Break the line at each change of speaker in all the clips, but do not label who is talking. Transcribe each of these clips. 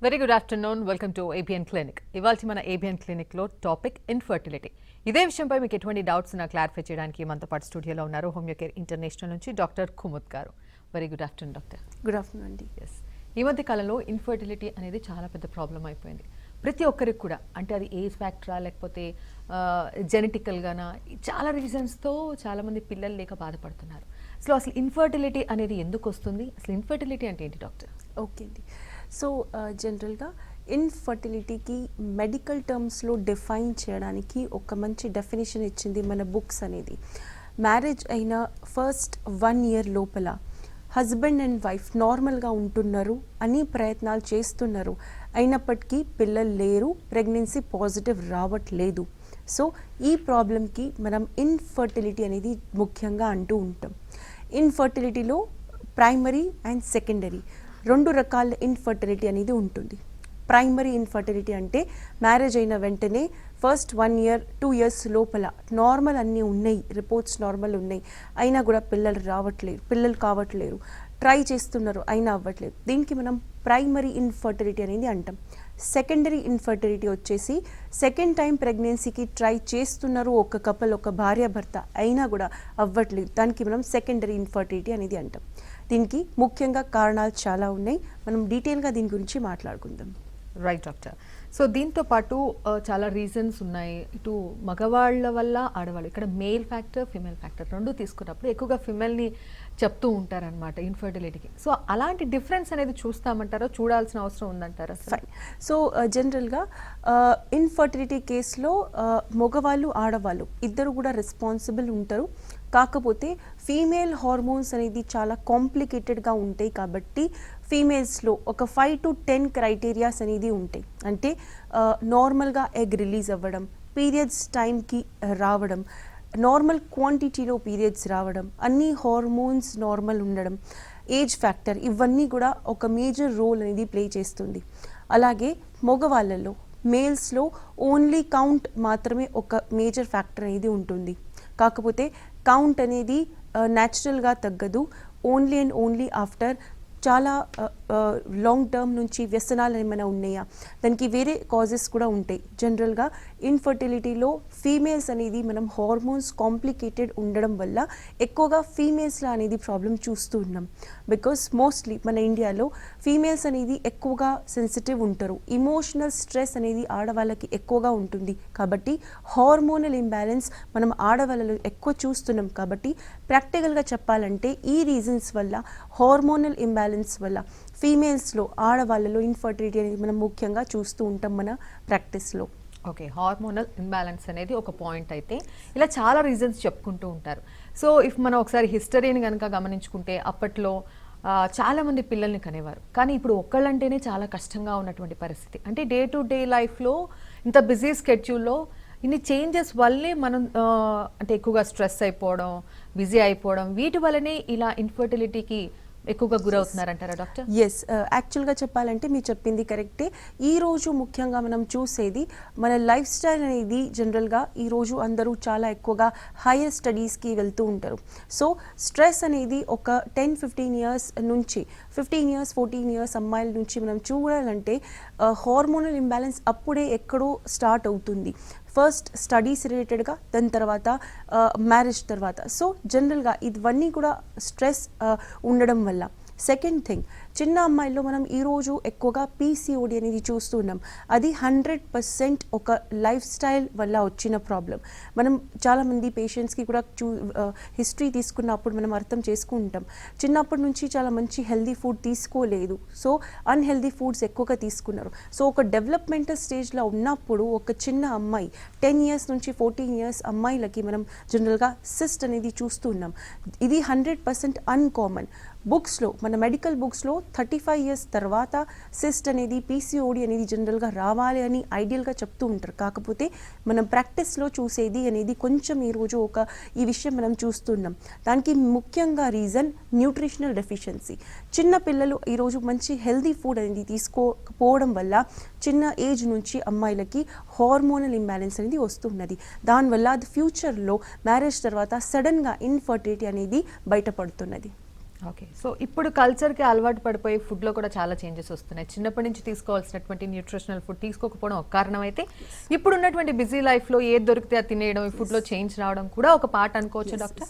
Very good afternoon. Welcome to ABN clinic. ఇవాళ మన ABN క్లినిక్లో topic infertility. ఇదే విషయంపై మీకు ఎటువంటి డౌట్స్ ఉన్నా క్లారిఫై చేయడానికి మనతో పాటు స్టూడియోలో ఉన్నారు హోమియో కేర్ ఇంటర్నేషనల్ నుంచి డాక్టర్ కుముద్ గారు. Very good afternoon doctor.
Good afternoon అండి.
ఎస్, ఈ మధ్య కాలంలో ఇన్ఫర్టిలిటీ అనేది చాలా పెద్ద ప్రాబ్లం అయిపోయింది ప్రతి ఒక్కరికి కూడా. అంటే అది ఏజ్ ఫ్యాక్టరా లేకపోతే జెనెటికల్గానా, చాలా రీజన్స్తో చాలామంది పిల్లలు లేక బాధపడుతున్నారు. అసలు ఇన్ఫర్టిలిటీ అనేది ఎందుకు వస్తుంది? అసలు ఇన్ఫర్టిలిటీ అంటే ఏంటి డాక్టర్?
ఓకే అండి. సో జనరల్గా ఇన్ఫర్టిలిటీకి మెడికల్ టర్మ్స్లో డిఫైన్ చేయడానికి ఒక మంచి డెఫినేషన్ ఇచ్చింది మన బుక్స్ అనేది. మ్యారేజ్ అయిన ఫస్ట్ 1 year లోపల హస్బెండ్ అండ్ వైఫ్ నార్మల్గా ఉంటున్నారు అని ప్రయత్నాలు చేస్తున్నారు, అయినప్పటికీ పిల్లలు లేరు, ప్రెగ్నెన్సీ పాజిటివ్ రావట్లేదు. సో ఈ ప్రాబ్లంకి మనం ఇన్ఫర్టిలిటీ అనేది ముఖ్యంగా అంటూ ఉంటాం. ఇన్ఫర్టిలిటీలో ప్రైమరీ అండ్ సెకండరీ 2 రకాల ఇన్ఫర్టిలిటీ అనేది ఉంటుంది. ప్రైమరీ ఇన్ఫర్టిలిటీ అంటే మ్యారేజ్ అయిన వెంటనే ఫస్ట్ 1 year 2 years లోపల నార్మల్ అన్నీ ఉన్నాయి, రిపోర్ట్స్ నార్మల్ ఉన్నాయి, అయినా కూడా పిల్లలు కావట్లేరు, ట్రై చేస్తున్నారు అయినా అవ్వట్లేదు. దీనికి మనం ప్రైమరీ ఇన్ఫర్టిలిటీ అనేది అంటాం. సెకండరీ ఇన్ఫర్టిలిటీ వచ్చేసి సెకండ్ టైం ప్రెగ్నెన్సీకి ట్రై చేస్తున్నారు ఒక కపుల్, ఒక భార్య భర్త, అయినా కూడా అవ్వట్లేదు. దానికి మనం సెకండరీ ఇన్ఫర్టిలిటీ అనేది అంటాం. దీనికి ముఖ్యంగా కారణాలు చాలా ఉన్నాయి, మనం డీటెయిల్గా దీని గురించి మాట్లాడుకుందాం.
Right doctor. సో దీంతో పాటు చాలా రీజన్స్ ఉన్నాయి. ఇటు మగవాళ్ళ వల్ల ఆడవాళ్ళు, ఇక్కడ మేల్ ఫ్యాక్టర్ ఫిమేల్ ఫ్యాక్టర్ రెండు తీసుకున్నప్పుడు ఎక్కువగా ఫిమేల్ని చెప్తూ ఉంటారనమాట ఇన్ఫర్టిలిటీకి. సో అలాంటి డిఫరెన్స్ అనేది చూస్తామంటారా, చూడాల్సిన అవసరం ఉందంటారా?
ఫైన్. సో జనరల్గా ఇన్ఫర్టిలిటీ కేసులో మగవాళ్ళు ఆడవాళ్ళు ఇద్దరు కూడా రెస్పాన్సిబుల్ ఉంటారు. కాకపోతే ఫీమేల్ హార్మోన్స్ అనేది చాలా కాంప్లికేటెడ్గా ఉంటాయి కాబట్టి ఫీమేల్స్లో ఒక 5 to 10 క్రైటీరియాస్ అనేది ఉంటాయి. అంటే నార్మల్గా ఎగ్ రిలీజ్ అవ్వడం, పీరియడ్స్ టైంకి రావడం, నార్మల్ క్వాంటిటీలో పీరియడ్స్ రావడం, అన్ని హార్మోన్స్ నార్మల్ ఉండడం, ఏజ్ ఫ్యాక్టర్, ఇవన్నీ కూడా ఒక మేజర్ రోల్ అనేది ప్లే చేస్తుంది. అలాగే మగవాళ్ళలో మేల్స్లో ఓన్లీ కౌంట్ మాత్రమే ఒక మేజర్ ఫ్యాక్టర్ అనేది ఉంటుంది. కాకపోతే కౌంట్ అనేది న్యాచురల్గా తగ్గదు. ఓన్లీ అండ్ ఓన్లీ ఆఫ్టర్ చాలా లాంగ్ టర్మ్ నుంచి వ్యసనాలు ఏమైనా ఉన్నాయా, దానికి వేరే కాజెస్ కూడా ఉంటాయి. జనరల్గా ఇన్ఫర్టిలిటీలో ఫీమేల్స్ అనేది మనం హార్మోన్స్ కాంప్లికేటెడ్ ఉండడం వల్ల ఎక్కువగా ఫీమేల్స్లో అనేది ప్రాబ్లం చూస్తూ ఉన్నాం. బికాస్ మోస్ట్లీ మన ఇండియాలో ఫీమేల్స్ అనేది ఎక్కువగా సెన్సిటివ్ ఉంటారు, ఇమోషనల్ స్ట్రెస్ అనేది ఆడవాళ్ళకి ఎక్కువగా ఉంటుంది. కాబట్టి హార్మోనల్ ఇంబ్యాలెన్స్ మనం ఆడవాళ్ళలో ఎక్కువ చూస్తున్నాం. కాబట్టి ప్రాక్టికల్గా చెప్పాలంటే ఈ రీజన్స్ వల్ల, హార్మోనల్ ఇంబ్యాలెన్స్ వల్ల ఫీమేల్స్లో ఆడవాళ్ళలో ఇన్ఫర్టిలిటీ అనేది మనం ముఖ్యంగా చూస్తూ ఉంటాం మన ప్రాక్టీస్లో.
ఓకే, హార్మోనల్ ఇంబ్యాలెన్స్ అనేది ఒక పాయింట్. అయితే ఇలా చాలా రీజన్స్ చెప్పుకుంటూ ఉంటారు. సో ఇఫ్ మనం ఒకసారి హిస్టరీని కనుక గమనించుకుంటే అప్పట్లో చాలామంది పిల్లల్ని కనేవారు, కానీ ఇప్పుడు ఒక్కళ్ళంటేనే చాలా కష్టంగా ఉన్నటువంటి పరిస్థితి. అంటే డే టు డే లైఫ్లో ఇంత బిజీ స్కెడ్యూల్లో ఇన్ని చేంజెస్ వల్లే మనం అంటే ఎక్కువగా స్ట్రెస్ అయిపోవడం, బిజీ అయిపోవడం, వీటి వల్లనే ఇలా ఇన్ఫర్టిలిటీకి ఎక్కువగా గురవుతున్నారంటారా డాక్టర్?
ఎస్, యాక్చువల్గా చెప్పాలంటే మీరు చెప్పింది కరెక్టే. ఈరోజు ముఖ్యంగా మనం చూసేది మన లైఫ్ స్టైల్ అనేది జనరల్గా ఈరోజు అందరూ చాలా ఎక్కువగా హైయర్ స్టడీస్కి వెళ్తూ ఉంటారు. సో స్ట్రెస్ అనేది ఒక 10-15 years నుంచి 15 years 14 years అమ్మాయిల నుంచి మనం చూడాలంటే హార్మోనల్ ఇంబ్యాలెన్స్ అప్పుడే ఎక్కడో స్టార్ట్ అవుతుంది. ఫస్ట్ స్టడీస్ రిలేటెడ్గా, దాని తర్వాత మ్యారేజ్ తర్వాత. సో జనరల్గా ఇవన్నీ కూడా స్ట్రెస్ ఉండడం వల్ల. సెకండ్ థింగ్, చిన్న అమ్మాయిల్లో మనం ఈరోజు ఎక్కువగా పీసీఓడి అనేది చూస్తున్నాం. అది 100% ఒక లైఫ్ స్టైల్ వల్ల వచ్చిన ప్రాబ్లం. మనం చాలామంది పేషెంట్స్కి కూడా హిస్టరీ తీసుకున్నప్పుడు మనం అర్థం చేసుకుంటాం, చిన్నప్పటి నుంచి చాలా మంచి హెల్దీ ఫుడ్ తీసుకోలేదు, సో అన్హెల్దీ ఫుడ్స్ ఎక్కువగా తీసుకున్నారు. సో ఒక డెవలప్మెంటల్ స్టేజ్లో ఉన్నప్పుడు ఒక చిన్న అమ్మాయి 10 years నుంచి 14 years అమ్మాయిలకి మనం జనరల్గా సిస్ట్ అనేది చూస్తున్నాం. ఇది 100% అన్కామన్. బుక్స్లో, మన మెడికల్ బుక్స్లో 35 years తర్వాత సిస్ట్ అనేది, పీసీఓడి అనేది జనరల్గా రావాలి అని ఐడియల్గా చెప్తూ ఉంటారు. కాకపోతే మనం ప్రాక్టీస్లో చూసేది అనేది కొంచెం ఈరోజు ఈ విషయం మనం చూస్తున్నాం. దానికి ముఖ్యంగా రీజన్ న్యూట్రిషనల్ డెఫిషియన్సీ. చిన్న పిల్లలు ఈరోజు మంచి హెల్దీ ఫుడ్ అనేది తీసుకోకపోవడం వల్ల చిన్న ఏజ్ నుంచి అమ్మాయిలకి హార్మోనల్ ఇంబ్యాలెన్స్ అనేది వస్తున్నది. దానివల్ల అది ఫ్యూచర్లో మ్యారేజ్ తర్వాత సడన్గా ఇన్ఫర్టిలిటీ అనేది బయటపడుతున్నది.
ఓకే. సో ఇప్పుడు కల్చర్‌కి అలవాటు పడిపోయి ఫుడ్‌లో కూడా చాలా చేంజెస్ వస్తున్నాయి. చిన్నప్పటి నుంచి తీసుకోవాల్సినటువంటి న్యూట్రిషనల్ ఫుడ్ తీసుకోకపోవడం ఒక కారణం అయితే, ఇప్పుడున్నటువంటి బిజీ లైఫ్‌లో ఏది దొరికితే అది తినేయడం, ఈ ఫుడ్‌లో చేంజ్ రావడం కూడా ఒక పార్ట్ అనుకోవచ్చా డాక్టర్?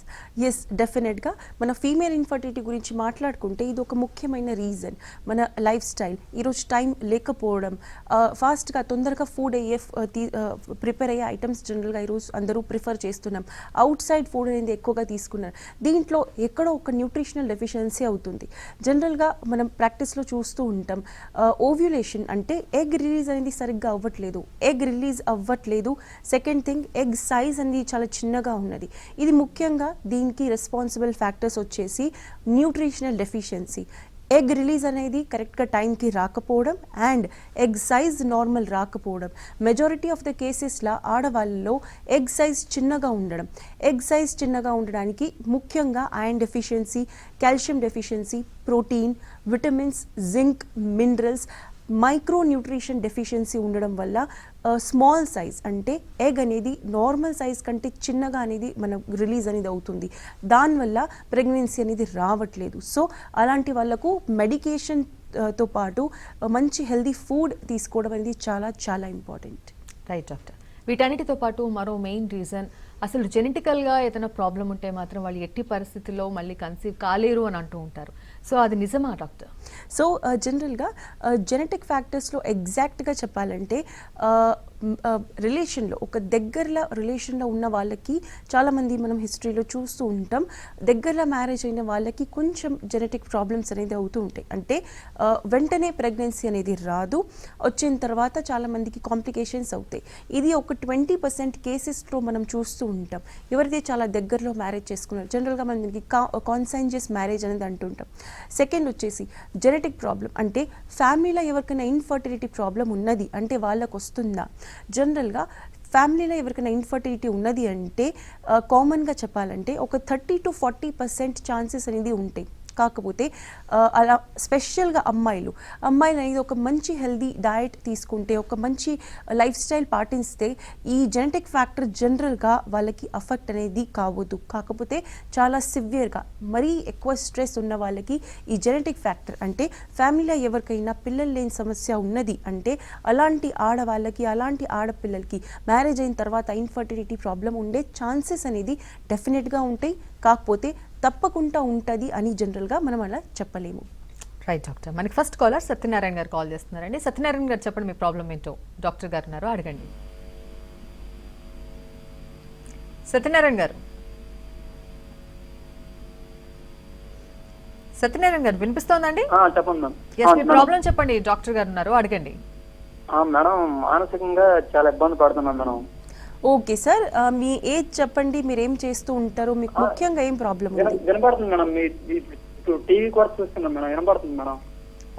ఎస్, డెఫినెట్గా మన ఫీమేల్ ఇన్ఫర్టిలిటీ గురించి మాట్లాడుకుంటే ఇది ఒక ముఖ్యమైన రీజన్. మన లైఫ్ స్టైల్, ఈరోజు టైం లేకపోవడం, ఫాస్ట్గా తొందరగా ఫుడ్ ప్రిపేర్ అయ్యే ఐటమ్స్ జనరల్గా ఈరోజు అందరూ ప్రిఫర్ చేస్తున్నాం. అవుట్ సైడ్ ఫుడ్ అనేది ఎక్కువగా తీసుకున్నారు. దీంట్లో ఎక్కడో ఒక న్యూట్రిషనల్ డెఫిషియన్సీ అవుతుంది. జనరల్గా మనం ప్రాక్టీస్లో చూస్తూ ఉంటాం, ఓవ్యులేషన్ అంటే ఎగ్ రిలీజ్ అనేది సరిగ్గా అవ్వట్లేదు. ఎగ్ రిలీజ్ అవ్వట్లేదు. సెకండ్ థింగ్, ఎగ్ సైజ్ అనేది చాలా చిన్నగా ఉన్నది. ఇది ముఖ్యంగా దీనికి రెస్పాన్సిబుల్ ఫ్యాక్టర్స్ వచ్చేసి న్యూట్రిషనల్ డెఫిషియన్సీ. ఎగ్ రిలీజ్ అనేది కరెక్ట్గా టైంకి రాకపోవడం అండ్ ఎగ్ సైజ్ నార్మల్ రాకపోవడం. మెజారిటీ ఆఫ్ ద కేసెస్లో ఆడవాళ్ళలో ఎగ్ సైజ్ చిన్నగా ఉండడం. ఎగ్ సైజ్ చిన్నగా ఉండడానికి ముఖ్యంగా iron deficiency, calcium deficiency, protein, vitamins, zinc, minerals, micro nutrition deficiency ఉండడం వల్ల స్మాల్ సైజ్ అంటే ఎగ్ అనేది నార్మల్ సైజ్ కంటే చిన్నగా అనేది మన రిలీజ్ అనేది అవుతుంది. దానివల్ల ప్రెగ్నెన్సీ అనేది రావట్లేదు. సో అలాంటి వాళ్ళకు మెడికేషన్తో పాటు మంచి హెల్దీ ఫుడ్ తీసుకోవడం అనేది చాలా చాలా ఇంపార్టెంట్.
Right doctor. వీటన్నిటితో పాటు మరో మెయిన్ రీజన్, అసలు జెనెటికల్గా ఏదైనా ప్రాబ్లం ఉంటే మాత్రం వాళ్ళు ఎట్టి పరిస్థితుల్లో మళ్ళీ కన్సీవ్ కాలేరు అని అంటూ ఉంటారు. సో అది నిజమా డాక్టర్?
సో జనరల్గా జెనెటిక్ ఫ్యాక్టర్స్లో ఎగ్జాక్ట్గా చెప్పాలంటే రిలేషన్లో ఒక దగ్గరలో రిలేషన్లో ఉన్న వాళ్ళకి చాలామంది మనం హిస్టరీలో చూస్తూ ఉంటాం, దగ్గరలో మ్యారేజ్ అయిన వాళ్ళకి కొంచెం జెనెటిక్ ప్రాబ్లమ్స్ అనేది అవుతూ ఉంటాయి. అంటే వెంటనే ప్రెగ్నెన్సీ అనేది రాదు, వచ్చిన తర్వాత చాలామందికి కాంప్లికేషన్స్ అవుతాయి. ఇది ఒక 20% కేసెస్లో మనం చూస్తూ ఉంటాం. ఎవరైతే చాలా దగ్గరలో మ్యారేజ్ చేసుకున్నారు, జనరల్గా మనం దీనికి కాన్సెంజస్ మ్యారేజ్ అనేది అంటుంటాం. సెకండ్ వచ్చేసి జెనెటిక్ ప్రాబ్లం, అంటే ఫ్యామిలీలో ఎవరికైనా ఇన్ఫర్టిలిటీ ప్రాబ్లం ఉన్నది అంటే వాళ్ళకు వస్తుందా. జనరల్గా ఫ్యామిలీలో ఎవరికైనా ఇన్ఫర్టిలిటీ ఉన్నది అంటే కామన్గా చెప్పాలంటే ఒక 30 to 40% ఛాన్సెస్ అనేది ఉంటాయి. కాకపోతే అలా స్పెషల్గా అమ్మాయిలు అనేది ఒక మంచి హెల్దీ డయట్ తీసుకుంటే, ఒక మంచి లైఫ్ స్టైల్ పాటిస్తే ఈ జెనెటిక్ ఫ్యాక్టర్ జనరల్గా వాళ్ళకి అఫెక్ట్ అనేది కావద్దు. కాకపోతే చాలా సివియర్గా మరీ ఎక్కువ స్ట్రెస్ ఉన్న వాళ్ళకి ఈ జెనెటిక్ ఫ్యాక్టర్ అంటే ఫ్యామిలీలో ఎవరికైనా పిల్లలు లేని సమస్య ఉన్నది అంటే అలాంటి ఆడవాళ్ళకి, అలాంటి ఆడపిల్లలకి మ్యారేజ్ అయిన తర్వాత ఇన్ఫర్టిలిటీ ప్రాబ్లం ఉండే ఛాన్సెస్ అనేది డెఫినెట్గా ఉంటాయి. కాకపోతే తప్పకుండా ఉంటుంది అని జనరల్గా మనం అలా చెప్పలేము.
Right doctor. మనకి ఫస్ట్ కాలర్ సత్యనారాయణ గారు కాల్ చేస్తున్నారండి. సత్యనారాయణ గారు చెప్పండి, మీ ప్రాబ్లం ఏంటో డాక్టర్ గారు ఉన్నారు, అడగండి. సత్యనారాయణ గారు, సత్యనారాయణ గారు వినిపిస్తోందండి?
చెప్పండి మేడం.
మీ ప్రాబ్లం చెప్పండి, డాక్టర్ గారు ఉన్నారు, అడగండి.
మేడం, మానసికంగా చాలా ఇబ్బంది పడుతున్నాను మేడం.
ఓకే సార్, మీ ఏజ్ చెప్పండి, మీరు ఏం చేస్తూ ఉంటారు, మీకు ముఖ్యంగా ఏం ప్రాబ్లం ఉంది?
వినపడుతుంది మేడం, మీ టీవీ కూడా చూస్తున్నాం మేడం, వినపడుతుంది మేడం.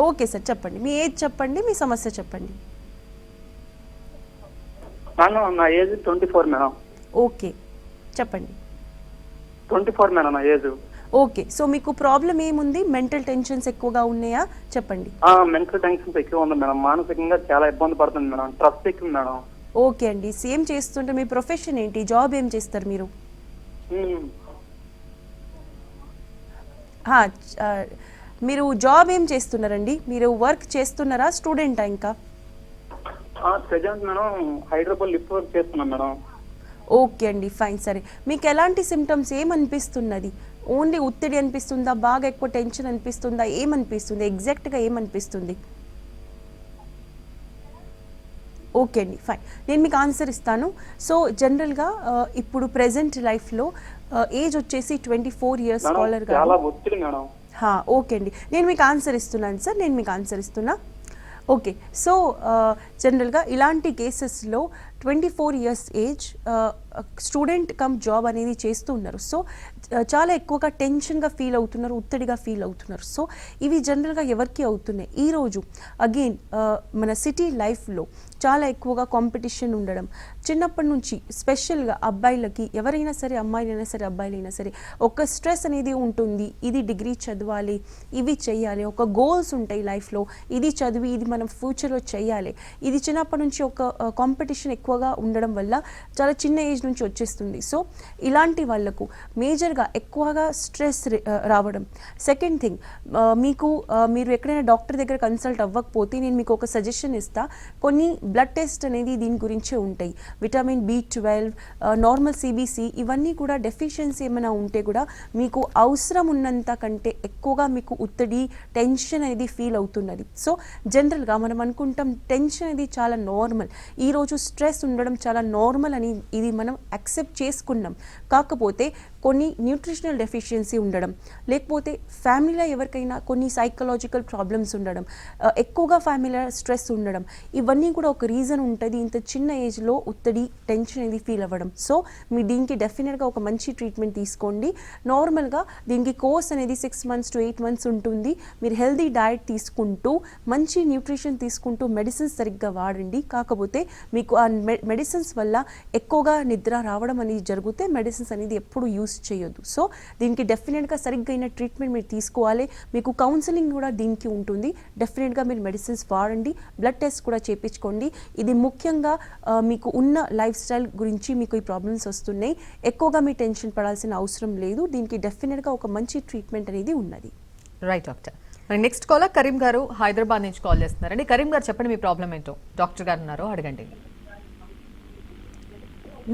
ఓకే సార్, చెప్పండి, మీ ఏజ్ చెప్పండి, మీ సమస్య చెప్పండి.
మేడం, నా ఏజ్ 24 మేడం.
ఓకే, చెప్పండి.
24 మేడం నా ఏజ్.
ఓకే, సో మీకు ప్రాబ్లం ఏముంది? మెంటల్ టెన్షన్స్ ఎక్కువగా ఉన్నాయా? చెప్పండి.
మెంటల్ టెన్షన్స్ ఎక్కువ ఉంది మేడం, మానసికంగా చాలా ఇబ్బంది పడుతుంది మేడం, స్ట్రెస్ ఎక్కువ మేడం.
ఓకే అండి, సేమ్ చేస్తుంటే మీ ప్రొఫెషన్ ఏంటి, జాబ్ ఏం చేస్తారు మీరు? మీరు జాబ్ ఏం చేస్తున్నారండి? మీరు వర్క్ చేస్తున్నారా, స్టూడెంటా ఇంకా?
Present madam Hyderabad lift work చేస్తున్నాం మేడం.
ఓకే అండి, ఫైన్. సరే, మీకు ఎలాంటి సిమ్టమ్స్ ఏమనిపిస్తున్నది? ఓన్లీ ఒత్తిడి అనిపిస్తుందా, బాగా ఎక్కువ టెన్షన్ అనిపిస్తుందా, ఏమనిపిస్తుంది, ఎగ్జాక్ట్గా ఏమనిపిస్తుంది? ఓకే అండి, ఫైన్, నేను మీకు ఆన్సర్ ఇస్తాను. సో జనరల్గా ఇప్పుడు ప్రెసెంట్ లైఫ్లో ఏజ్ వచ్చేసి 24 years కాలర్ గారు.
చాలా ఒత్తిడి మేడం.
ఓకే అండి, నేను మీకు ఆన్సర్ ఇస్తున్నాను సార్, నేను మీకు ఆన్సర్ ఇస్తున్నా. ఓకే, సో జనరల్గా ఇలాంటి కేసెస్లో 24 years age student come job అనేది చేస్తూ ఉన్నారు. సో చాలా ఎక్కువగా టెన్షన్గా ఫీల్ అవుతున్నారు, ఒత్తిడిగా ఫీల్ అవుతున్నారు. సో ఇవి జనరల్గా ఎవరికి అవుతున్నాయి? ఈరోజు అగైన్ మన సిటీ లైఫ్లో చాలా ఎక్కువగా కాంపిటీషన్ ఉండడం, చిన్నప్పటి నుంచి స్పెషల్గా అబ్బాయిలకి, ఎవరైనా సరే అమ్మాయిలైనా సరే అబ్బాయిలైనా సరే ఒక స్ట్రెస్ అనేది ఉంటుంది. ఇది డిగ్రీ చదవాలి, ఇవి చెయ్యాలి, ఒక గోల్స్ ఉంటాయి లైఫ్లో, ఇది చదివి ఇది మనం ఫ్యూచర్లో చెయ్యాలి. ఇది చిన్నప్పటి నుంచి ఒక కాంపిటీషన్ ఎక్కువ ఎక్కువగా ఉండడం వల్ల చాలా చిన్న ఏజ్ నుంచి వచ్చేస్తుంది. సో ఇలాంటి వాళ్ళకు మేజర్గా ఎక్కువగా స్ట్రెస్ రావడం. సెకండ్ థింగ్, మీరు ఎక్కడైనా డాక్టర్ దగ్గర కన్సల్ట్ అవ్వకపోతే నేను మీకు ఒక సజెషన్ ఇస్తా. కొన్ని బ్లడ్ టెస్ట్ అనేది దీని గురించే ఉంటాయి. విటమిన్ B12, నార్మల్ CBC, ఇవన్నీ కూడా డెఫిషియన్సీ ఏమైనా ఉంటే కూడా మీకు అవసరం ఉన్నంత కంటే ఎక్కువగా మీకు ఒత్తిడి, టెన్షన్ అనేది ఫీల్ అవుతున్నది. సో జనరల్గా మనం అనుకుంటాం టెన్షన్ అనేది చాలా నార్మల్, ఈరోజు స్ట్రెస్ ఉండడం చాలా నార్మల్ అని ఇది మనం యాక్సెప్ట్ చేసుకున్నాం. కాకపోతే కొన్ని న్యూట్రిషనల్ డెఫిషియన్సీ ఉండడం, లేకపోతే ఫ్యామిలీలో ఎవరికైనా కొన్ని సైకలాజికల్ ప్రాబ్లమ్స్ ఉండడం, ఎక్కువగా ఫ్యామిలీలో స్ట్రెస్ ఉండడం, ఇవన్నీ కూడా ఒక రీజన్ ఉంటుంది ఇంత చిన్న ఏజ్లో ఒత్తిడి, టెన్షన్ అనేది ఫీల్ అవ్వడం. సో మీ దీనికి డెఫినెట్గా ఒక మంచి ట్రీట్మెంట్ తీసుకోండి. నార్మల్గా దీనికి కోర్స్ అనేది 6 months to 8 months ఉంటుంది. మీరు హెల్దీ డయట్ తీసుకుంటూ మంచి న్యూట్రిషన్ తీసుకుంటూ మెడిసిన్స్ సరిగ్గా వాడండి. కాకపోతే మీకు ఆ మెడిసిన్స్ వల్ల ఎక్కువగా నిద్ర రావడం అనేది జరిగితే మెడిసిన్స్ అనేది ఎప్పుడు యూస్ చేయొద్దు. సో దీనికి డెఫినెట్గా సరిగ్గా అయిన ట్రీట్మెంట్ మీరు తీసుకోవాలి. మీకు కౌన్సిలింగ్ కూడా దీనికి ఉంటుంది. డెఫినెట్గా మీరు మెడిసిన్స్ వాడండి, బ్లడ్ టెస్ట్ కూడా చేయించుకోండి. ఇది ముఖ్యంగా మీకు ఉన్న లైఫ్ స్టైల్ గురించి మీకు ఈ ప్రాబ్లమ్స్ వస్తున్నాయి. ఎక్కువగా మీ టెన్షన్ పడాల్సిన అవసరం లేదు. దీనికి డెఫినెట్గా ఒక మంచి ట్రీట్మెంట్ అనేది ఉన్నది.
Right doctor. మరి నెక్స్ట్ కాలర్ కరీం గారు హైదరాబాద్ నుంచి కాల్ చేస్తున్నారండి. కరీం గారు చెప్పండి మీ ప్రాబ్లం ఏంటో, డాక్టర్ గారు ఉన్నారు, అడగండి.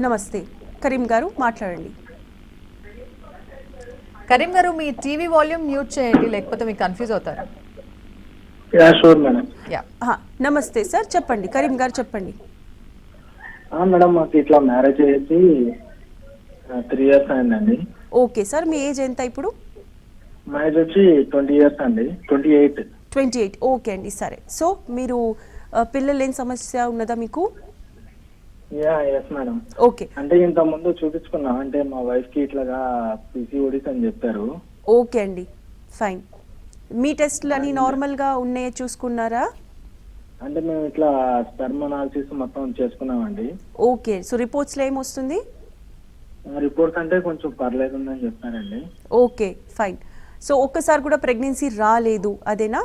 నమస్తే కరీం గారు, మాట్లాడండి.
కరీం గారు మీ టీవీ వాల్యూమ్ మ్యూట్ చేయండి, లేకపోతే మీకు కన్ఫ్యూజ్ అవుతారు.
Sure madam.
యా,
నమస్తే సార్, చెప్పండి కరీం గారు, చెప్పండి.
మేడం మాకు ఇట్లా మ్యారేజ్ చేసి 3 years అయిందండి.
ఓకే సార్, మీ ఏజ్ ఎంత ఇప్పుడు?
మ్యారేజ్ వచ్చి 20 years అండి, 28.
28. ఓకే అండి, సరే. సో మీరు పిల్లలు ఏం సమస్య ఉన్నదా మీకు?
Yes madam.
ఓకే,
అంటే ఇంత ముందు చూపించుకున్నా, అంటే మా వైఫ్ కి ఇట్లాగా PCODs అని చెప్పారు.
ఓకే అండి, ఫైన్. మీ టెస్ట్లు అన్ని నార్మల్గా ఉన్నాయో చూసుకున్నారా?
అంటే మేము ఇట్లా స్పెర్మ్ అనాలిసిస్ మొత్తం చేసుకున్నామండి.
ఓకే, సో రిపోర్ట్స్లో ఏమొస్తుంది?
రిపోర్ట్స్ అంటే కొంచెం పర్లేదు ఉందని చెప్పారండి.
Okay, fine. సో ఒక్కసారి కూడా ప్రెగ్నెన్సీ రాలేదు, అదేనా?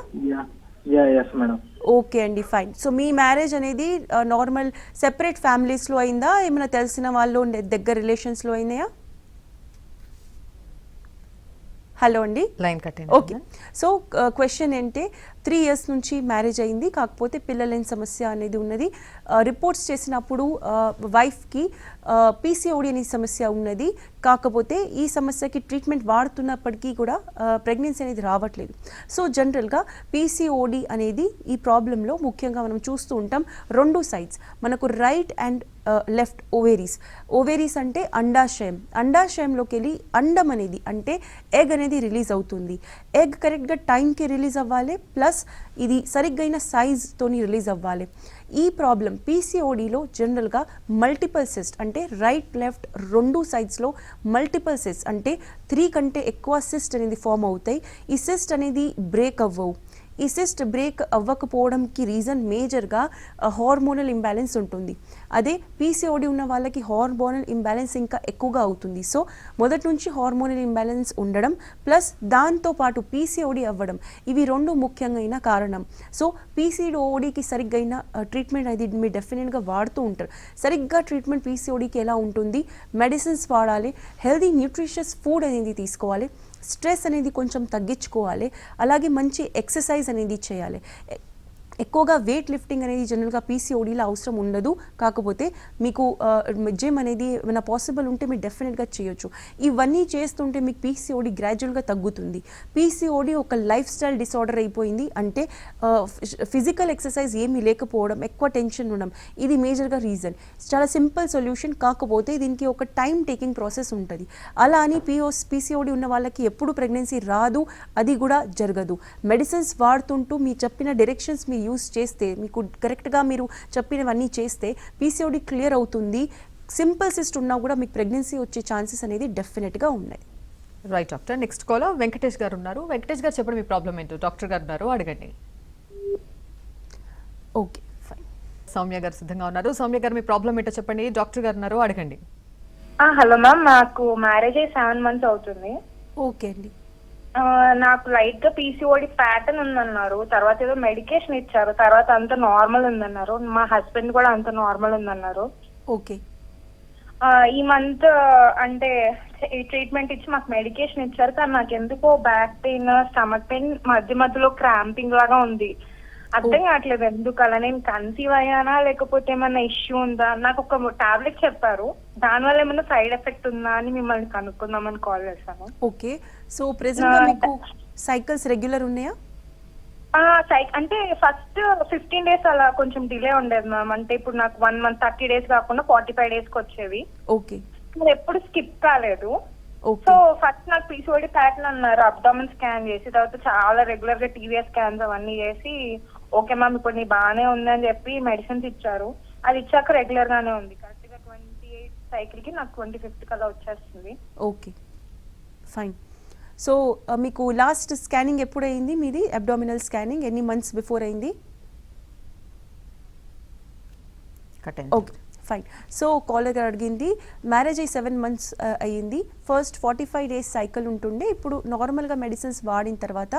Yes madam.
ఓకే అండి, ఫైన్. సో మీ మ్యారేజ్ అనేది నార్మల్ సెపరేట్ ఫ్యామిలీస్లో అయిందా, ఏమైనా తెలిసిన వాళ్ళు దగ్గర రిలేషన్స్లో అయినాయా? హలో అండి,
line cut.
Okay. So question ఏంటి, 3 years నుంచి మ్యారేజ్ అయింది, కాకపోతే పిల్లలేని సమస్య అనేది ఉన్నది. రిపోర్ట్స్ చేసినప్పుడు వైఫ్కి PCOD అనే సమస్య ఉన్నది. కాకపోతే ఈ సమస్యకి ట్రీట్మెంట్ వాడుతున్నప్పటికీ కూడా ప్రెగ్నెన్సీ అనేది రావట్లేదు. సో జనరల్గా PCOD అనేది ఈ ప్రాబ్లంలో ముఖ్యంగా మనం చూస్తూ ఉంటాం 2 sides. మనకు రైట్ అండ్ లెఫ్ట్ ఓవేరీస్ అంటే అండాశయంలోకి వెళ్ళి అండం అనేది అంటే ఎగ్ అనేది రిలీజ్ అవుతుంది. ఎగ్ కరెక్ట్గా టైంకి రిలీజ్ అవ్వాలి, ప్లస్ ఇది సరిగ్గైన సైజ్తోని రిలీజ్ అవ్వాలి. ఈ ప్రాబ్లం PCODలో జనరల్గా మల్టిపల్ సిస్ట్ అంటే right left 2 sides multiple cyst అంటే 3 కంటే ఎక్కువ సిస్ట్ అనేది ఫామ్ అవుతాయి. ఈ సిస్ట్ అనేది బ్రేక్ అవ్వవు. ఈ సిస్ట్ బ్రేక్ అవ్వకపోవడంకి రీజన్ మేజర్గా హార్మోనల్ ఇంబ్యాలెన్స్ ఉంటుంది. అదే PCOD ఉన్న వాళ్ళకి హార్మోనల్ ఇంబ్యాలెన్స్ ఇంకా ఎక్కువగా అవుతుంది. సో మొదటి నుంచి హార్మోనల్ ఇంబ్యాలెన్స్ ఉండడం ప్లస్ దాంతోపాటు PCOD అవ్వడం, ఇవి 2 ముఖ్యమైన కారణం. సో PCODకి సరిగ్గైన ట్రీట్మెంట్ అనేది మీరు డెఫినెట్గా వాడుతూ ఉంటారు. సరిగ్గా ట్రీట్మెంట్ PCODకి ఎలా ఉంటుంది, మెడిసిన్స్ వాడాలి, హెల్దీ న్యూట్రిషియస్ ఫుడ్ అనేది తీసుకోవాలి, స్ట్రెస్ అనేది కొంచెం తగ్గించుకోవాలి, అలాగే మంచి ఎక్సర్సైజ్ అనేది చేయాలి. ఎక్కువగా వెయిట్ లిఫ్టింగ్ అనేది జనరల్గా PCODలో అవసరం ఉండదు. కాకపోతే మీకు జిమ్ అనేది ఏమైనా పాసిబుల్ ఉంటే మీరు డెఫినెట్గా చేయొచ్చు. ఇవన్నీ చేస్తుంటే మీకు PCOD గ్రాడ్యువల్గా తగ్గుతుంది. PCOD ఒక లైఫ్ స్టైల్ డిసార్డర్ అయిపోయింది. అంటే ఫిజికల్ ఎక్సర్సైజ్ ఏమీ లేకపోవడం, ఎక్కువ టెన్షన్ ఉండడం, ఇది మేజర్గా రీజన్. చాలా సింపుల్ సొల్యూషన్, కాకపోతే దీనికి ఒక టైం టేకింగ్ ప్రాసెస్ ఉంటుంది. అలా అని PCOD ఉన్న వాళ్ళకి ఎప్పుడు ప్రెగ్నెన్సీ రాదు, అది కూడా జరగదు. మెడిసిన్స్ వాడుతుంటూ మీరు చెప్పిన డైరెక్షన్స్ మీరు యూస్ చేస్తే, మీకు కరెక్ట్గా మీరు చెప్పినవన్నీ చేస్తే PCOD క్లియర్ అవుతుంది. సింపుల్ సిస్ట్ ఉన్నా కూడా మీకు ప్రెగ్నెన్సీ వచ్చే ఛాన్సెస్ అనేది డెఫినెట్గా ఉన్నాయి.
Right doctor. Next caller Venkatesh గారు ఉన్నారు. వెంకటేష్ గారు చెప్పండి మీ ప్రాబ్లం ఏంటో, డాక్టర్ గారు ఉన్నారు, అడగండి.
Okay, fine.
సౌమ్య గారు సిద్ధంగా ఉన్నారు. సౌమ్య గారు మీ ప్రాబ్లం ఏంటో చెప్పండి, డాక్టర్ గారు ఉన్నారు, అడగండి.
హలో మ్యామ్, నాకు మ్యారేజ్ అయ్యి 7 months అవుతుంది.
ఓకే అండి.
నాకు లైట్ గా పీసీఓడి ప్యాటర్న్ ఉందన్నారు. తర్వాత ఏదో మెడికేషన్ ఇచ్చారు. తర్వాత అంత నార్మల్ ఉందన్నారు. మా హస్బెండ్ కూడా అంత నార్మల్ ఉందన్నారు.
ఓకే.
ఈ మంత్ అంటే ఈ ట్రీట్మెంట్ ఇచ్చి మాకు మెడికేషన్ ఇచ్చారు. కానీ నాకు ఎందుకో బ్యాక్ పెయిన్, స్టమక్ పెయిన్, మధ్య మధ్యలో క్రాంపింగ్ లాగా ఉంది. అర్థం కావట్లేదు ఎందుకు అలా. నేను కన్సీవ్ అయ్యానా లేకపోతే ఏమైనా ఇష్యూ ఉందా? నాకు ఒక టాబ్లెట్ చెప్పారు, దానివల్ల ఏమైనా సైడ్ ఎఫెక్ట్ ఉందా అని మిమ్మల్ని కనుక్కుందామని కాల్ చేశాను.
ఓకే. సో ప్రెసెంట్ గా మీకు సైకిల్స్ రెగ్యులర్ ఉన్నాయా?
అంటే ఫస్ట్ 15 days అలా కొంచెం డిలే ఉండేది మ్యామ్. అంటే ఇప్పుడు నాకు 1 month 30 days కాకుండా 45 days కి వచ్చేవి.
ఓకే.
అది ఎప్పుడు స్కిప్ కాలేదు.
ఓకే.
సో ఫస్ట్ నాకు పీసీఓడి ప్యాటర్న్ అన్నారు. అబ్డామిన్ స్కాన్ చేసి తర్వాత చాలా రెగ్యులర్ గా టీవీఎస్ స్కాన్స్ అవన్నీ చేసి ఓకే మ్యామ్ ఇప్పుడు నీ బాగానే ఉంది అని చెప్పి మెడిసిన్స్ ఇచ్చారు. అది ఇచ్చాక రెగ్యులర్ గానే ఉంది. కరెక్ట్ గా 28 సైకిల్ కి నాకు 25th కల్లా వచ్చేస్తుంది.
Okay, fine. సో మీకు లాస్ట్ స్కానింగ్ ఎప్పుడు అయింది మీది? అబ్డామినల్ స్కానింగ్ ఎన్ని మంత్స్ బిఫోర్ అయింది? Okay, fine. సో కాలర్ గారు అడిగింది మ్యారేజ్ అయ్యి 7 months అయ్యింది. ఫస్ట్ 45 days సైకిల్ ఉంటుండే, ఇప్పుడు నార్మల్గా మెడిసిన్స్ వాడిన తర్వాత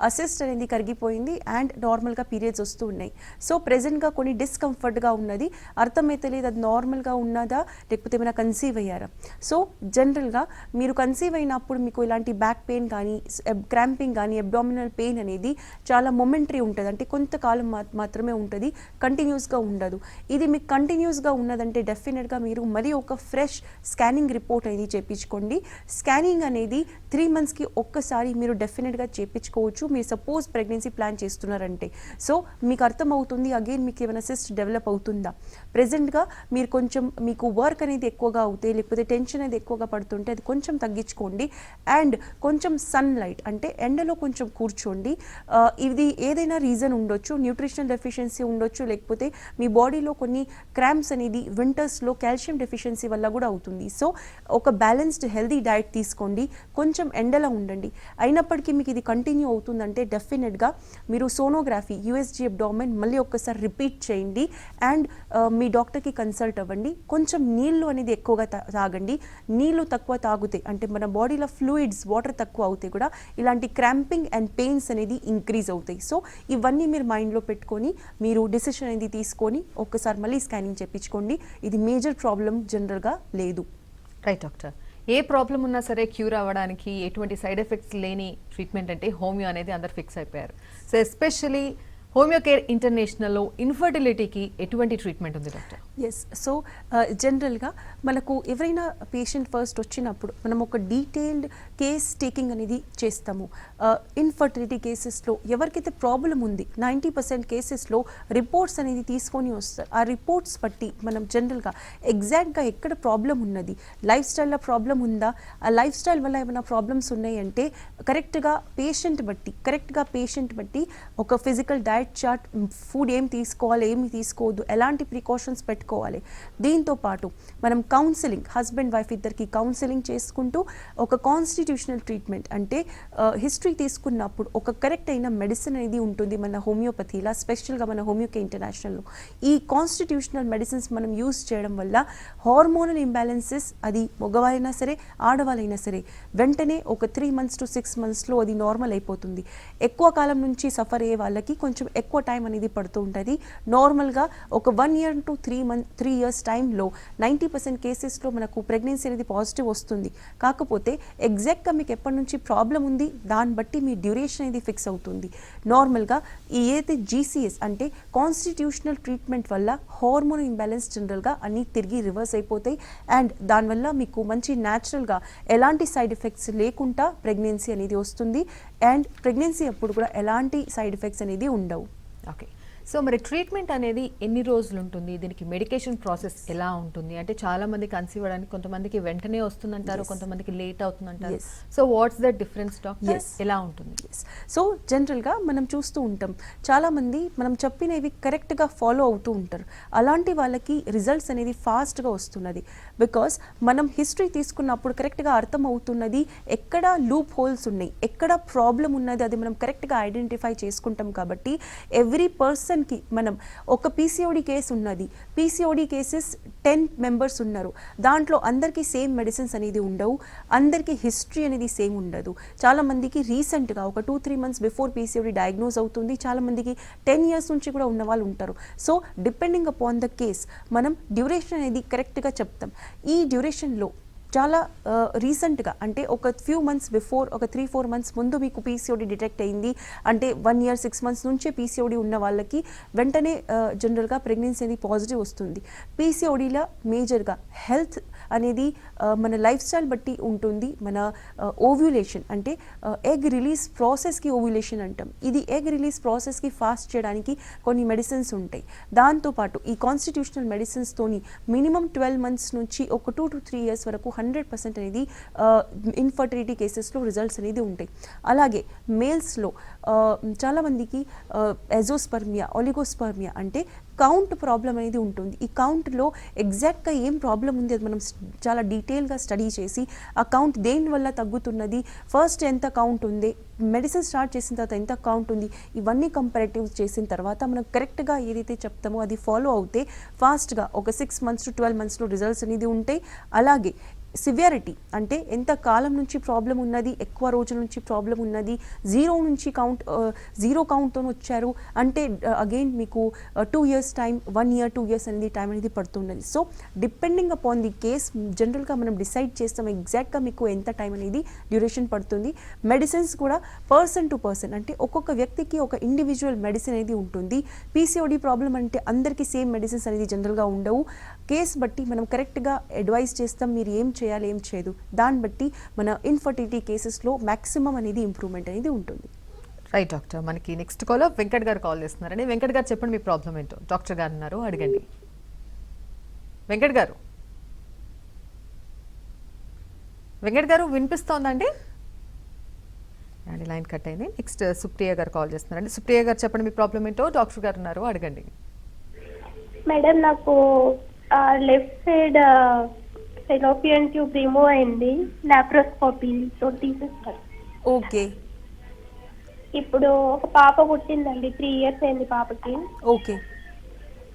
అసిస్ట్ అనేది కరిగిపోయింది అండ్ నార్మల్గా పీరియడ్స్ వస్తూ ఉన్నాయి. సో ప్రెజెంట్గా కొన్ని డిస్కంఫర్ట్గా ఉన్నది. అర్థమైతే లేదు అది నార్మల్గా ఉన్నదా లేకపోతే ఏమైనా కన్సీవ్ అయ్యారా. సో జనరల్గా మీరు కన్సీవ్ అయినప్పుడు మీకు ఇలాంటి బ్యాక్ పెయిన్ కానీ క్రాంపింగ్ కానీ అబ్డామినల్ పెయిన్ అనేది చాలా మొమెంటరీ ఉంటుంది. అంటే కొంతకాలం మాత్రమే ఉంటుంది, కంటిన్యూస్గా ఉండదు. ఇది మీకు కంటిన్యూస్గా ఉన్నదంటే డెఫినెట్గా మీరు మరీ ఒక ఫ్రెష్ స్కానింగ్ రిపోర్ట్ అనేది చేయించుకోండి. స్కానింగ్ అనేది 3 monthsకి ఒక్కసారి మీరు డెఫినెట్గా చేయించుకోవచ్చు, మీరు సపోజ్ ప్రెగ్నెన్సీ ప్లాన్ చేస్తున్నారంటే. సో మీకు అర్థమవుతుంది అగైన్ మీకు ఏమైనా సిస్ట్ డెవలప్ అవుతుందా. ప్రెజెంట్గా మీరు కొంచెం మీకు వర్క్ అనేది ఎక్కువగా అవుతాయి లేకపోతే టెన్షన్ అనేది ఎక్కువగా పడుతుంటే అది కొంచెం తగ్గించుకోండి. అండ్ కొంచెం సన్లైట్ అంటే ఎండలో కొంచెం కూర్చోండి. ఇది ఏదైనా రీజన్ ఉండొచ్చు, న్యూట్రిషనల్ డెఫిషియన్సీ ఉండొచ్చు, లేకపోతే మీ బాడీలో కొన్ని క్రాంప్స్ అనేది వింటర్స్లో కాల్షియం డెఫిషియన్సీ వల్ల కూడా అవుతుంది. సో ఒక బ్యాలెన్స్డ్ హెల్దీ డైట్ తీసుకోండి, కొంచెం ఎండలో ఉండండి. అయినప్పటికీ మీకు ఇది కంటిన్యూ అవుతుందంటే డెఫినెట్గా మీరు సోనోగ్రఫీ యూఎస్జీ అబ్డామిన్ మళ్ళీ ఒక్కసారి రిపీట్ చేయండి అండ్ మీ డాక్టర్కి కన్సల్ట్ అవ్వండి. కొంచెం నీళ్ళు అనేది ఎక్కువగా తాగండి. నీళ్ళు తక్కువ తాగితే అంటే మన బాడీలో ఫ్లూయిడ్స్ వాటర్ తక్కువ అవుతాయి కూడా ఇలాంటి క్రాంపింగ్ అండ్ పెయిన్స్ అనేది ఇంక్రీజ్ అవుతాయి. సో ఇవన్నీ మీరు మైండ్లో పెట్టుకొని మీరు డిసిషన్ అనేది తీసుకొని ఒక్కసారి మళ్ళీ స్కానింగ్ చేయించుకోండి. ఇది మేజర్ ప్రాబ్లం జనరల్గా లేదు.
Right doctor. ఏ ప్రాబ్లం ఉన్నా సరే క్యూర్ అవ్వడానికి ఎటువంటి సైడ్ ఎఫెక్ట్స్ లేని ట్రీట్మెంట్ అంటే హోమియో అనేది అందరు ఫిక్స్ అయిపోయారు. సో ఎస్పెషలీ హోమియో కేర్ ఇంటర్నేషనల్లో ఇన్ఫర్టిలిటీకి ఎటువంటి ట్రీట్మెంట్ ఉంది డాక్టర్?
ఎస్. సో జనరల్గా మనకు ఎవరైనా పేషెంట్ ఫస్ట్ వచ్చినప్పుడు మనం ఒక డీటెయిల్డ్ కేస్ టేకింగ్ అనేది చేస్తాము. ఇన్ఫర్టిలిటీ కేసెస్లో ఎవరికైతే ప్రాబ్లం ఉంది 90% కేసెస్లో రిపోర్ట్స్ అనేది తీసుకొని వస్తారు. ఆ రిపోర్ట్స్ బట్టి మనం జనరల్గా ఎగ్జాక్ట్గా ఎక్కడ ప్రాబ్లం ఉన్నది, లైఫ్ స్టైల్లో ప్రాబ్లం ఉందా, ఆ లైఫ్ స్టైల్ వల్ల ఏమైనా ప్రాబ్లమ్స్ ఉన్నాయంటే కరెక్ట్గా పేషెంట్ బట్టి ఒక ఫిజికల్ డైట్ చార్ట్, ఫుడ్ ఏం తీసుకోవాలి ఏమి తీసుకోవద్దు, ఎలాంటి ప్రికాషన్స్ పెట్టుకోవాలి. దీంతో పాటు మనం కౌన్సిలింగ్, హస్బెండ్ వైఫ్ ఇద్దరికి కౌన్సిలింగ్ చేసుకుంటూ ఒక కాన్స్టిట్యూషనల్ ట్రీట్మెంట్ అంటే హిస్టరీ తీసుకున్నప్పుడు ఒక కరెక్ట్ అయిన మెడిసిన్ అనేది ఉంటుంది మన హోమియోపతిలా, స్పెషల్గా మన హోమియోకే ఇంటర్నేషనల్లో. ఈ కాన్స్టిట్యూషనల్ మెడిసిన్స్ మనం యూస్ చేయడం వల్ల హార్మోనల్ ఇంబ్యాలెన్సెస్ అది మగవారైనా సరే ఆడవాళ్ళైనా సరే వెంటనే ఒక 3 months to 6 monthsలో అది నార్మల్ అయిపోతుంది. ఎక్కువ కాలం నుంచి సఫర్ అయ్యే వాళ్ళకి కొంచెం ఎక్కువ టైం అనేది పడుతూ ఉంటుంది. నార్మల్గా ఒక 1 year to 3 years టైంలో 90% కేసెస్లో మనకు ప్రెగ్నెన్సీ అనేది పాజిటివ్ వస్తుంది. కాకపోతే ఎగ్జాక్ట్గా మీకు ఎప్పటి నుంచి ప్రాబ్లం ఉంది దాన్ని బట్టి మీ డ్యూరేషన్ అనేది ఫిక్స్ అవుతుంది. నార్మల్గా ఈ ఏదైతే జీసీఎస్ అంటే కాన్స్టిట్యూషనల్ ట్రీట్మెంట్ వల్ల హార్మోన్ ఇంబ్యాలెన్స్ జనరల్గా అన్నీ తిరిగి రివర్స్ అయిపోతాయి అండ్ దానివల్ల మీకు మంచి న్యాచురల్గా ఎలాంటి సైడ్ ఎఫెక్ట్స్ లేకుండా ప్రెగ్నెన్సీ అనేది వస్తుంది అండ్ ప్రెగ్నెన్సీ అప్పుడు కూడా ఎలాంటి సైడ్ ఎఫెక్ట్స్ అనేది ఉండవు.
ఓకే. సో మరి ట్రీట్మెంట్ అనేది ఎన్ని రోజులు ఉంటుంది, దీనికి మెడికేషన్ ప్రాసెస్ ఎలా ఉంటుంది? అంటే చాలా మంది కన్సీవ్ అవ్వడానికి కొంతమందికి వెంటనే వస్తుందంటారు, కొంతమందికి లేట్ అవుతుందంటారు. So what's the difference doctor, ఎలా ఉంటుంది?
సో జనరల్గా మనం చూస్తూ ఉంటాం చాలామంది మనం చెప్పినవి కరెక్ట్గా ఫాలో అవుతూ ఉంటారు. అలాంటి వాళ్ళకి రిజల్ట్స్ అనేది ఫాస్ట్గా వస్తున్నది. బికాస్ మనం హిస్టరీ తీసుకున్నప్పుడు కరెక్ట్గా అర్థం అవుతున్నది ఎక్కడ లూప్ హోల్స్ ఉన్నాయి, ఎక్కడ ప్రాబ్లం ఉన్నది అది మనం కరెక్ట్గా ఐడెంటిఫై చేసుకుంటాం. కాబట్టి ఎవ్రీ పర్సన్ పర్సన్కి మనం ఒక పీసీఓడి కేసు ఉన్నది, పీసీఓడి కేసెస్ 10 మెంబర్స్ ఉన్నారు, దాంట్లో అందరికీ సేమ్ మెడిసిన్స్ అనేది ఉండవు, అందరికీ హిస్టరీ అనేది సేమ్ ఉండదు. చాలామందికి రీసెంట్గా ఒక 2-3 మంత్స్ బిఫోర్ పీసీఓడి డయాగ్నోజ్ అవుతుంది, చాలామందికి 10 ఇయర్స్ నుంచి కూడా ఉన్న వాళ్ళు ఉంటారు. So depending upon the case మనం డ్యూరేషన్ అనేది కరెక్ట్గా చెప్తాం. ఈ డ్యూరేషన్లో చాలా రీసెంట్గా అంటే ఒక ఫ్యూ మంత్స్ బిఫోర్, ఒక 3-4 మంత్స్ ముందు మీకు పీసీఓడి డిటెక్ట్ అయింది అంటే 1 year 6 months నుంచే పీసీఓడి ఉన్న వాళ్ళకి వెంటనే జనరల్గా ప్రెగ్నెన్సీ అనేది పాజిటివ్ వస్తుంది. పీసీఓడిలో మేజర్గా హెల్త్ అనేది మన లైఫ్ స్టైల్ బట్టి ఉంటుంది. మన ఓవ్యులేషన్ అంటే ఎగ్ రిలీజ్ ప్రాసెస్కి ఓవ్యులేషన్ అంటాం. ఇది ఎగ్ రిలీజ్ ప్రాసెస్కి ఫాస్ట్ చేయడానికి కొన్ని మెడిసిన్స్ ఉంటాయి. దాంతోపాటు ఈ కాన్స్టిట్యూషనల్ మెడిసిన్స్తోని మినిమం 12 months నుంచి ఒక 2 to 3 years వరకు 100% అనేది ఇన్ఫర్టిలిటీ కేసెస్లో రిజల్ట్స్ అనేది ఉంటాయి. అలాగే మేల్స్లో చాలామందికి ఎజోస్పర్మియా, ఒలిగోస్పర్మియా అంటే కౌంట్ ప్రాబ్లం అనేది ఉంటుంది. ఈ కౌంట్లో ఎగ్జాక్ట్గా ఏం ప్రాబ్లం ఉంది అది మనం చాలా డీటెయిల్గా స్టడీ చేసి ఆ కౌంట్ దేని వల్ల తగ్గుతున్నది, ఫస్ట్ ఎంత కౌంట్ ఉంది, మెడిసిన్ స్టార్ట్ చేసిన తర్వాత ఎంత కౌంట్ ఉంది, ఇవన్నీ కంపారిటివ్ చేసిన తర్వాత మనం కరెక్ట్గా ఏదైతే చెప్తామో అది ఫాలో అవుతే ఫాస్ట్గా ఒక 6 months to 12 monthsలో రిజల్ట్స్ అనేది ఉంటాయి. అలాగే సివియారిటీ అంటే ఎంత కాలం నుంచి ప్రాబ్లం ఉన్నది, ఎక్కువ రోజుల నుంచి ప్రాబ్లం ఉన్నది, జీరో కౌంట్తో వచ్చారు అంటే అగైన్ మీకు 2 years టైం, 1 year 2 years అనేది టైం అనేది పడుతున్నది. So depending upon the case జనరల్గా మనం డిసైడ్ చేస్తాం ఎగ్జాక్ట్గా మీకు ఎంత టైం అనేది డ్యూరేషన్ పడుతుంది. మెడిసిన్స్ కూడా పర్సన్ టు పర్సన్ అంటే ఒక్కొక్క వ్యక్తికి ఒక ఇండివిజువల్ మెడిసిన్ అనేది ఉంటుంది. పీసీఓడి ప్రాబ్లం అంటే అందరికీ సేమ్ మెడిసిన్స్ అనేది జనరల్గా ఉండవు. కేస్ బట్టి మనం కరెక్ట్గా అడ్వైస్ చేస్తాం మీరు ఏం చేయాలి ఏం చేయదు, దాన్ని బట్టి మన ఇన్ఫర్టిలిటీ కేసెస్లో మ్యాక్సిమం అనేది ఇంప్రూవ్మెంట్ అనేది ఉంటుంది.
రైట్ డాక్టర్, మనకి నెక్స్ట్ కాల్ వెంకట్ గారు కాల్ చేస్తున్నారండి. వెంకట్ గారు చెప్పండి మీ ప్రాబ్లం ఏంటో. డాక్టర్ గారు ఉన్నారు, అడగండి. వెంకట్ గారు, వెంకట్ గారు వినిపిస్తోందండి? అండి లైన్ కట్ అయింది. నెక్స్ట్ సుప్రియ గారు కాల్ చేస్తున్నారండి. సుప్రియ గారు చెప్పండి మీ ప్రాబ్లం ఏంటో. డాక్టర్ గారు ఉన్నారు, అడగండి.
మేడం నాకు left side fallopian tube remove అయింది, లాప్రోస్కోపీతో తీసేస్తారు.
ఓకే,
ఇప్పుడు ఒక పాప పుట్టిందండి, 3 years అయింది పాపకి.
ఓకే,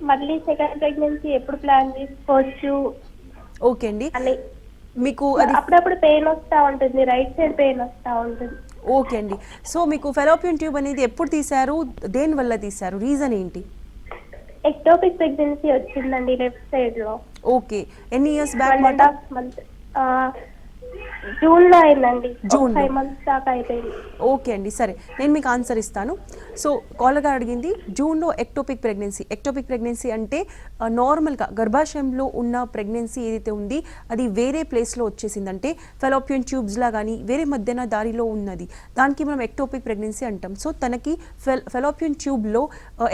మళ్ళీ సెకండ్ ప్రెగ్నెన్సీ ఎప్పుడు ప్లాన్ చేసుకోవచ్చు
ఓకే అండి.
అని
మీకు అది
అప్పుడప్పుడు పెయిన్ వస్తూ ఉంటుంది, రైట్ సైడ్ పెయిన్ వస్తూ ఉంటుంది.
ఓకే అండి. సో మీకు ఫెలోపియన్ ట్యూబ్ అనేది ఎప్పుడు తీశారు, దేని వల్ల తీశారు, రీజన్ ఏంటి?
ఎక్టోపిక్ ప్రెగ్నెన్సీ వచ్చిందండి లెఫ్ట్ సైడ్ లో.
ఓకే, ఎన్ని ఇయర్స్ బ్యాక్?
1.5 months జూన్ లో అయిందండి.
జూన్
5 months దాకా అయిపోయింది.
ఓకే అండి, సరే నేను మీకు ఆన్సర్ ఇస్తాను. సో కాలర్ గారు అడిగింది జూన్లో ఎక్టోపిక్ ప్రెగ్నెన్సీ. ఎక్టోపిక్ ప్రెగ్నెన్సీ అంటే నార్మల్గా గర్భాశయంలో ఉన్న ప్రెగ్నెన్సీ ఏదైతే ఉంది అది వేరే ప్లేస్లో వచ్చేసిందంటే ఫెలోపియన్ ట్యూబ్స్లా కానీ వేరే మధ్యన దారిలో ఉన్నది, దానికి మనం ఎక్టోపిక్ ప్రెగ్నెన్సీ అంటాం. సో తనకి ఫెలోపియన్ ట్యూబ్లో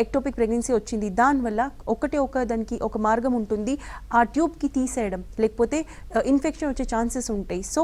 ఎక్టోపిక్ ప్రెగ్నెన్సీ వచ్చింది. దానివల్ల దానికి ఒక మార్గం ఉంటుంది, ఆ ట్యూబ్కి తీసేయడం, లేకపోతే ఇన్ఫెక్షన్ వచ్చే ఛాన్సెస్ ఉంటాయి. సో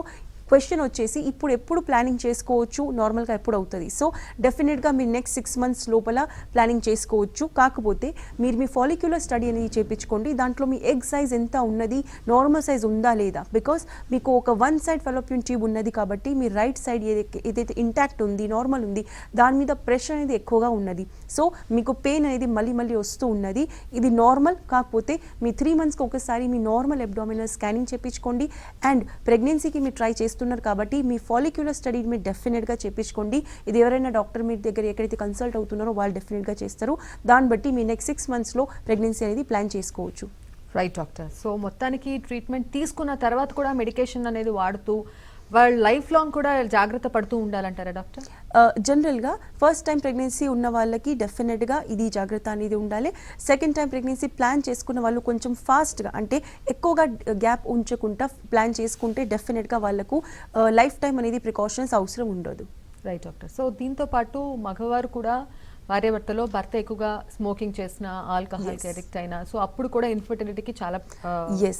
క్వశ్చన్ వచ్చేసి ఇప్పుడు ఎప్పుడు ప్లానింగ్ చేసుకోవచ్చు, నార్మల్గా ఎప్పుడు అవుతుంది? సో డెఫినెట్గా మీరు నెక్స్ట్ 6 months లోపల ప్లానింగ్ చేసుకోవచ్చు. కాకపోతే మీరు మీ ఫాలిక్యులర్ స్టడీ అనేది చేయించుకోండి, దాంట్లో మీ ఎగ్ సైజ్ ఎంత ఉన్నది, నార్మల్ సైజ్ ఉందా లేదా. బికాస్ మీకు ఒక 1 side ఫెలోపియన్ ట్యూబ్ ఉన్నది కాబట్టి మీ రైట్ సైడ్ ఏదైతే ఇంటాక్ట్ ఉంది, నార్మల్ ఉంది, దాని మీద ప్రెషర్ అనేది ఎక్కువగా ఉన్నది. సో మీకు పెయిన్ అనేది మళ్ళీ వస్తూ ఉన్నది. ఇది నార్మల్. కాకపోతే మీ 3 monthsకి ఒకసారి మీ నార్మల్ అబ్డామినల్ స్కానింగ్ చేయించుకోండి. అండ్ ప్రెగ్నెన్సీకి మీరు ట్రై చేస్తున్నారు కాబట్టి మీ ఫాలిక్యులర్ స్టడీ మీరు డెఫినెట్గా చేయించుకోండి. ఇది ఎవరైనా డాక్టర్ మీ దగ్గర ఎక్కడైతే కన్సల్ట్ అవుతున్నారో వాళ్ళు డెఫినెట్గా చేస్తారు. దాన్ని బట్టి మీ నెక్స్ట్ 6 monthsలో ప్రెగ్నెన్సీ అనేది ప్లాన్ చేసుకోవచ్చు.
రైట్ డాక్టర్, సో మొత్తానికి ట్రీట్మెంట్ తీసుకున్న తర్వాత కూడా మెడికేషన్ అనేది వాడుతూ వాళ్ళ లైఫ్ లాంగ్ కూడా జాగ్రత్త పడుతూ ఉండాలంటారా డాక్టర్?
జనరల్గా ఫస్ట్ టైం ప్రెగ్నెన్సీ ఉన్న వాళ్ళకి డెఫినెట్గా ఇది జాగ్రత్త అనేది ఉండాలి. సెకండ్ టైం ప్రెగ్నెన్సీ ప్లాన్ చేసుకున్న వాళ్ళు కొంచెం ఫాస్ట్గా అంటే ఎక్కువగా గ్యాప్ ఉంచకుండా ప్లాన్ చేసుకుంటే డెఫినెట్గా వాళ్ళకు లైఫ్ టైం అనేది ప్రికాషన్స్ అవసరం ఉండదు.
రైట్ డాక్టర్, సో దీంతో పాటు మగవారు కూడా భార్యాభర్తలో భర్త ఎక్కువగా స్మోకింగ్ చేసిన, ఆల్కహాల్కి అడిక్ట్ అయినా, సో అప్పుడు కూడా ఇన్ఫర్టిలిటీకి చాలా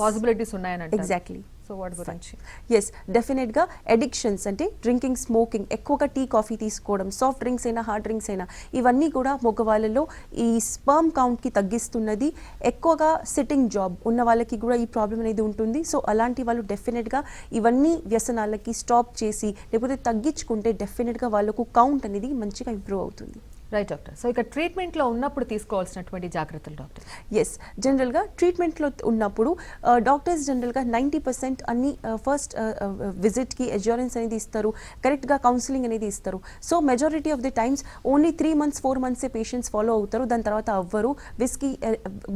పాసిబిలిటీస్ ఉన్నాయని అంటారు.
ఎగ్జాక్ట్లీ.
సో వాటి గురించి
ఎస్, డెఫినెట్గా అడిక్షన్స్ అంటే డ్రింకింగ్, స్మోకింగ్, ఎక్కువగా టీ కాఫీ తీసుకోవడం, సాఫ్ట్ డ్రింక్స్ అయినా హార్డ్ డ్రింక్స్ అయినా ఇవన్నీ కూడా మగవాళ్ళలో ఈ స్పర్మ్ కౌంట్కి తగ్గిస్తున్నది. ఎక్కువగా సిట్టింగ్ జాబ్ ఉన్న వాళ్ళకి కూడా ఈ ప్రాబ్లం అనేది ఉంటుంది. సో అలాంటి వాళ్ళు డెఫినెట్గా ఇవన్నీ వ్యసనాలకి స్టాప్ చేసి లేకపోతే తగ్గించుకుంటే డెఫినెట్గా వాళ్ళకు కౌంట్ అనేది మంచిగా ఇంప్రూవ్ అవుతుంది.
Right doctor. సో ఇక ట్రీట్మెంట్లో ఉన్నప్పుడు తీసుకోవాల్సినటువంటి జాగ్రత్తలు డాక్టర్.
ఎస్, జనరల్గా ట్రీట్మెంట్లో ఉన్నప్పుడు డాక్టర్స్ జనరల్గా 90% అన్ని ఫస్ట్ విజిట్కి అష్యూరెన్స్ అనేది ఇస్తారు, కరెక్ట్గా కౌన్సిలింగ్ అనేది ఇస్తారు. So majority of the times only 3 months 4 months patients follow అవుతారు, దాని తర్వాత అవ్వరు, విస్కి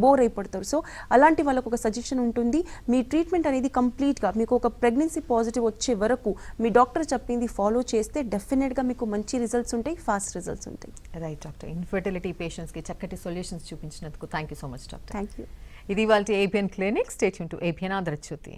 బోర్ అయిపోతారు. సో అలాంటి వాళ్ళకు ఒక సజెషన్ ఉంటుంది, మీ ట్రీట్మెంట్ అనేది కంప్లీట్గా మీకు ఒక ప్రెగ్నెన్సీ పాజిటివ్ వచ్చే వరకు మీ డాక్టర్ చెప్పింది ఫాలో చేస్తే డెఫినెట్గా మీకు మంచి రిజల్ట్స్ ఉంటాయి, ఫాస్ట్ రిజల్ట్స్ ఉంటాయి.
Right doctor. ఇన్ఫర్టిలిటీ పేషెంట్స్కి చక్కటి సొల్యూషన్స్ చూపించినందుకు thank you so much doctor.
Thank you.
ఇది వాళ్ళ ABN clinic. Stay tune to ABN Andhra Jyothi.